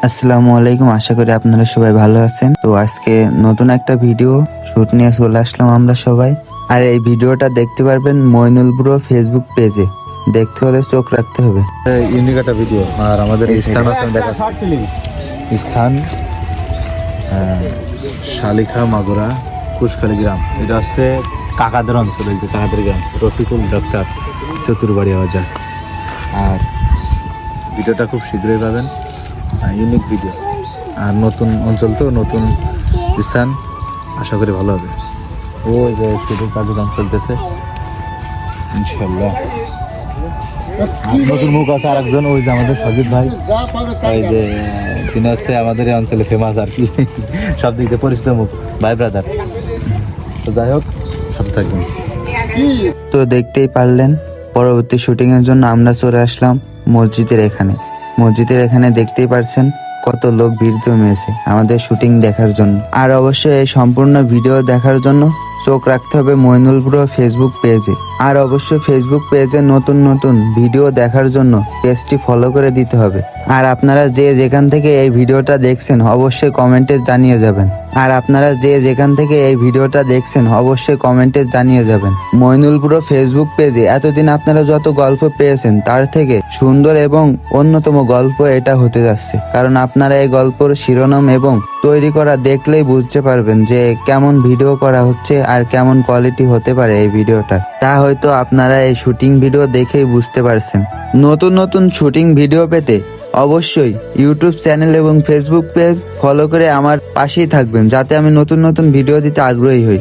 আসসালামু আলাইকুম, আশা করি আপনারা সবাই ভালো আছেন। তো আজকে নতুন একটা ভিডিও শুট নিয়ে চলে আসলাম আমরা সবাই। আর এই ভিডিওটা দেখতে পারবেন মইনুল ব্রো ফেসবুক পেজে। দেখতে হলে চোখ রাখতে হবে। ইউনিক একটা ভিডিও। আর আমাদের স্থান আছে দেখা স্থান শালিখা মাগুরা কুশখালী গ্রাম। এটা হচ্ছে কাকাদের অঞ্চলে, যে কাকাদের গ্রাম, রফিকুল ডক্টর চতুর্বাড়ি বাজার। আর ভিডিওটা খুব শীঘ্রই পাবেন, ইউনিক ভিডিও। আর নতুন অঞ্চল তো, নতুন স্থান, আশা করি ভালো হবে। ওই যে শুটিং কার্যক্রম চলতেছে ইনশাল্লাহ। নতুন মুখ আছে আরেকজন, ওই যে আমাদের সজিত ভাই, ওই যে তিনি হচ্ছে আমাদের এই অঞ্চলে ফেমাস আর কি, সব দিক দিয়ে পরিচিত মুখ, ভাই ব্রাদার। তো যাই হোক, সাথে থাকবেন। তো দেখতেই পারলেন, পরবর্তী শুটিং এর জন্য আমরা চলে আসলাম মসজিদের এখানে। মসজিদের এখানে দেখতেই পারছেন কত লোক ভিড় জমিয়েছে আমাদের শুটিং দেখার জন্য। আর অবশ্যই এই সম্পূর্ণ ভিডিও দেখার জন্য চোখ রাখতে হবে মইনুল ব্রো ফেসবুক পেজে। আর অবশ্যই ফেসবুক পেজে নতুন নতুন ভিডিও দেখার জন্য পেজটি ফলো করে দিতে হবে। আর আপনারা যে যেখান থেকে এই ভিডিওটা দেখছেন অবশ্যই কমেন্টে জানিয়ে যাবেন। আর আপনারা যে যেখান থেকে এই ভিডিওটা দেখছেন অবশ্যই কমেন্টে জানিয়ে যাবেন। মইনুল ব্রো ফেসবুক পেজে এতদিন আপনারা যত গল্প পেয়েছেন তার থেকে সুন্দর এবং অন্যতম গল্প এটা হতে যাচ্ছে। কারণ আপনারা এই গল্পের শিরোনাম এবং তৈরি করা দেখলেই বুঝতে পারবেন যে কেমন ভিডিও করা হচ্ছে আর কেমন কোয়ালিটি হতে পারে এই ভিডিওটা। তা হয়তো আপনারা এই শুটিং ভিডিও দেখেই বুঝতে পারছেন। নতুন নতুন শুটিং ভিডিও পেতে অবশ্যই ইউটিউব চ্যানেল এবং ফেসবুক পেজ ফলো করে আমার পাশেই থাকবেন, যাতে আমি নতুন নতুন ভিডিও দিতে আগ্রহী হই।